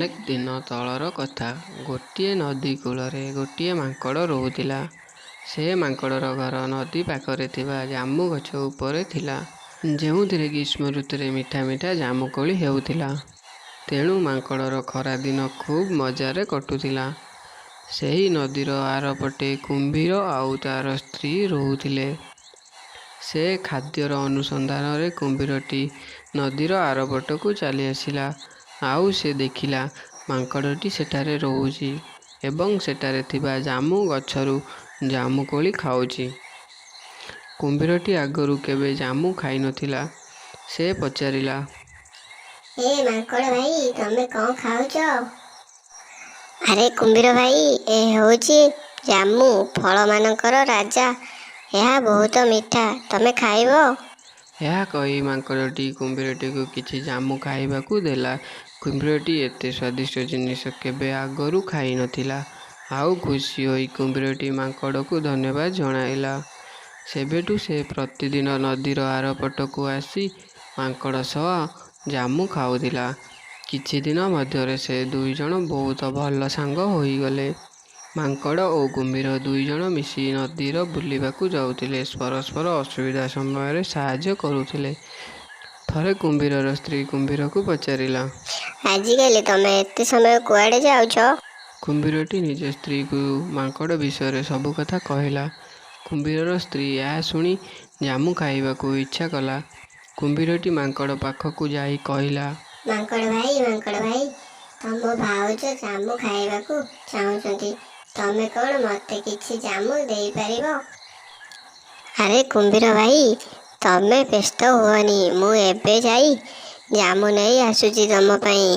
ଅନେକ ଦିନ ତଳର କଥା। ଗୋଟିଏ ନଦୀ କୂଳରେ ଗୋଟିଏ ମାଙ୍କଡ଼ ରହୁଥିଲା। ସେ ମାଙ୍କଡ଼ର ଘର ନଦୀ ପାଖରେ ଥିବା ଜାମୁ ଗଛ ଉପରେ ଥିଲା, ଯେଉଁଥିରେ ଗ୍ରୀଷ୍ମ ଋତୁରେ ମିଠା ମିଠା ଜାମୁକୋଳି ହେଉଥିଲା। ତେଣୁ ମାଙ୍କଡ଼ର ଖରାଦିନ ଖୁବ୍ ମଜାରେ କଟୁଥିଲା। ସେହି ନଦୀର ଆରପଟେ କୁମ୍ଭୀର ଆଉ ତା'ର ସ୍ତ୍ରୀ ରହୁଥିଲେ। ସେ ଖାଦ୍ୟର ଅନୁସନ୍ଧାନରେ କୁମ୍ଭୀରଟି ନଦୀର ଆରପଟକୁ ଚାଲି ଆସିଲା। ଆଉ ସେ ଦେଖିଲା ମାଙ୍କଡ଼ଟି ସେଠାରେ ରହୁଛି ଏବଂ ସେଠାରେ ଥିବା ଜାମୁ ଗଛରୁ ଜାମୁକୋଳି ଖାଉଛି। କୁମ୍ଭୀରଟି ଆଗରୁ କେବେ ଜାମୁ ଖାଇନଥିଲା। ସେ ପଚାରିଲା, ଏ ମାଙ୍କଡ଼ ଭାଇ, ତମେ କ'ଣ ଖାଉଛ? ଆରେ କୁମ୍ଭୀର ଭାଇ, ଏ ହେଉଛି ଜାମୁ, ଫଳମାନଙ୍କର ରାଜା। ଏହା ବହୁତ ମିଠା, ତମେ ଖାଇବ? ଏହା କହି ମାଙ୍କଡ଼ଟି କୁମ୍ଭୀରଟିକୁ କିଛି ଜାମୁ ଖାଇବାକୁ ଦେଲା। କୁମ୍ଭୀରଟି ଏତେ ସ୍ୱାଦିଷ୍ଟ ଜିନିଷ କେବେ ଆଗରୁ ଖାଇନଥିଲା। ଆଉ ଖୁସି ହୋଇ କୁମ୍ଭୀରଟି ମାଙ୍କଡ଼କୁ ଧନ୍ୟବାଦ ଜଣାଇଲା। ସେବେଠୁ ସେ ପ୍ରତିଦିନ ନଦୀର ଆରପଟକୁ ଆସି ମାଙ୍କଡ଼ ସହ ଜାମୁ ଖାଉଥିଲା। କିଛି ଦିନ ମଧ୍ୟରେ ସେ ଦୁଇଜଣ ବହୁତ ଭଲ ସାଙ୍ଗ ହୋଇଗଲେ। ମାଙ୍କଡ଼ ଓ କୁମ୍ଭୀର ଦୁଇଜଣ ମିଶି ନଦୀର ବୁଲିବାକୁ ଯାଉଥିଲେ। ପରସ୍ପର ଅସୁବିଧା ସମୟରେ ସାହାଯ୍ୟ କରୁଥିଲେ। ଥରେ କୁମ୍ଭୀରର ସ୍ତ୍ରୀ କୁମ୍ଭୀରକୁ ପଚାରିଲା, ଆଜିକାଲି ତମେ ଏତେ ସମୟ କୁଆଡ଼େ ଯାଉଛ? କୁମ୍ଭୀରଟି ନିଜ ସ୍ତ୍ରୀକୁ ମାଙ୍କଡ଼ ବିଷୟରେ ସବୁ କଥା କହିଲା। କୁମ୍ଭୀରର ସ୍ତ୍ରୀ ଏହା ଶୁଣି ଜାମୁ ଖାଇବାକୁ ଇଚ୍ଛା କଲା। କୁମ୍ଭୀରଟି ମାଙ୍କଡ଼ ପାଖକୁ ଯାଇ କହିଲା, ମାଙ୍କଡ଼ ଭାଇ, ତମ ଭାଉଜ ଜାମୁ ଖାଇବାକୁ ଚାହୁଁଛନ୍ତି। ତମେ କ'ଣ ମୋତେ କିଛି ଜାମୁ ଦେଇପାରିବ? ଆରେ କୁମ୍ଭୀର ଭାଇ, ତମେ ବ୍ୟସ୍ତ ହୁଅନି, ମୁଁ ଏବେ ଯାଇ ଜାମୁ ନେଇ ଆସୁଛି ତମ ପାଇଁ।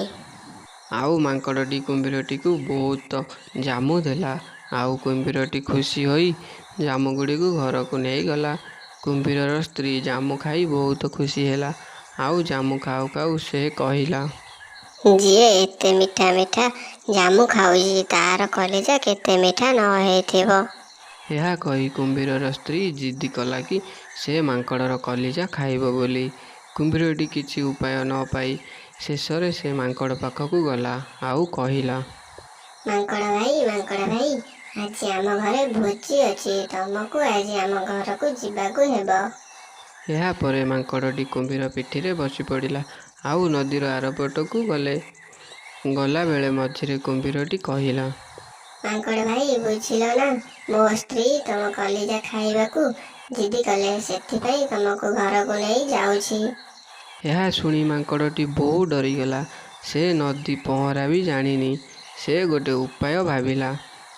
ଆଉ ମାଙ୍କଡ଼ଟି କୁମ୍ଭୀରଟିକୁ ବହୁତ ଜାମୁ ଦେଲା। ଆଉ କୁମ୍ଭୀରଟି ଖୁସି ହୋଇ ଜାମୁଗୁଡ଼ିକୁ ଘରକୁ ନେଇଗଲା। କୁମ୍ଭୀରର ସ୍ତ୍ରୀ ଜାମୁ ଖାଇ ବହୁତ ଖୁସି ହେଲା। ଆଉ ଜାମୁ ଖାଉ ଖାଉ ସେ କହିଲା, ଯିଏ ଏତେ ମିଠା ମିଠା ଜାମୁ ଖାଉଛି, ତାର କଲିଜା କେତେ ମିଠା ନ ହେଇଥିବ। ଏହା କହି କୁମ୍ଭୀରର ସ୍ତ୍ରୀ ଜିଦି କଲା କି ସେ ମାଙ୍କଡ଼ର କଲିଜା ଖାଇବ ବୋଲି। କୁମ୍ଭୀରଟି କିଛି ଉପାୟ ନ ପାଇ ଶେଷରେ ସେ ମାଙ୍କଡ଼ ପାଖକୁ ଗଲା ଆଉ କହିଲା, ମାଙ୍କଡ଼ ଭାଇ, ଆଜି ଆମ ଘରେ ଭୋଜି ଅଛି, ତମକୁ ଆଜି ଆମ ଘରକୁ ଯିବାକୁ ହେବ। ଏହାପରେ ମାଙ୍କଡ଼ଟି କୁମ୍ଭୀର ପିଠିରେ ବସି ପଡ଼ିଲା ଆଉ ନଦୀର ଆରପଟକୁ ଗଲେ। ଗଲାବେଳେ ମଝିରେ କୁମ୍ଭୀରଟି କହିଲା, ମାଙ୍କଡ଼ ଭାଇ, ବୁଝିଲ ନା, ମୋ ସ୍ତ୍ରୀ ତମ କଲିଜା ଖାଇବାକୁ ଜିଦି କଲେ, ସେଥିପାଇଁ ତମକୁ ଘରକୁ ନେଇ ଯାଉଛି। ଏହା ଶୁଣି ମାଙ୍କଡ଼ଟି ବହୁ ଡରିଗଲା। ସେ ନଦୀ ପହଁରା ବି ଜାଣିନି। ସେ ଗୋଟେ ଉପାୟ ଭାବିଲା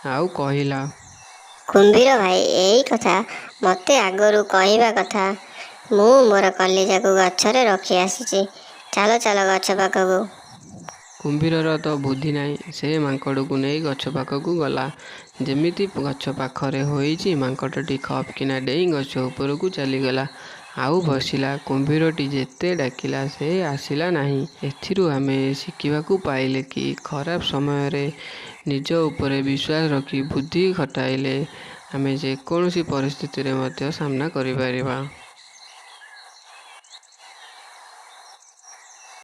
ଆଉ କହିଲା, କୁମ୍ଭୀର ଭାଇ, ଏଇ କଥା ମୋତେ ଆଗରୁ କହିବା କଥା। ମୁଁ ମୋର କଲିଜାକୁ ଗଛରେ ରଖି ଆସିଛି। ଚାଲ ଚାଲ ଗଛ ପାଖକୁ। କୁମ୍ଭୀରର ତ ବୁଦ୍ଧି ନାହିଁ। ସେ ମାଙ୍କଡ଼କୁ ନେଇ ଗଛ ପାଖକୁ ଗଲା। ଯେମିତି ଗଛ ପାଖରେ ହୋଇଛି, ମାଙ୍କଡ଼ଟି ଖପ୍ କିନା ଡେଇଁ ଗଛ ଉପରକୁ ଚାଲିଗଲା ଆଉ ବସିଲା। କୁମ୍ଭୀରଟି ଯେତେ ଡାକିଲା ସେ ଆସିଲା ନାହିଁ। ଏଥିରୁ ଆମେ ଶିଖିବାକୁ ପାଇଲେ କି ଖରାପ ସମୟରେ ନିଜ ଉପରେ ବିଶ୍ୱାସ ରଖି ବୁଦ୍ଧି ଖଟାଇଲେ ଆମେ ଯେକୌଣସି ପରିସ୍ଥିତିରେ ମଧ୍ୟ ସାମ୍ନା କରିପାରିବା।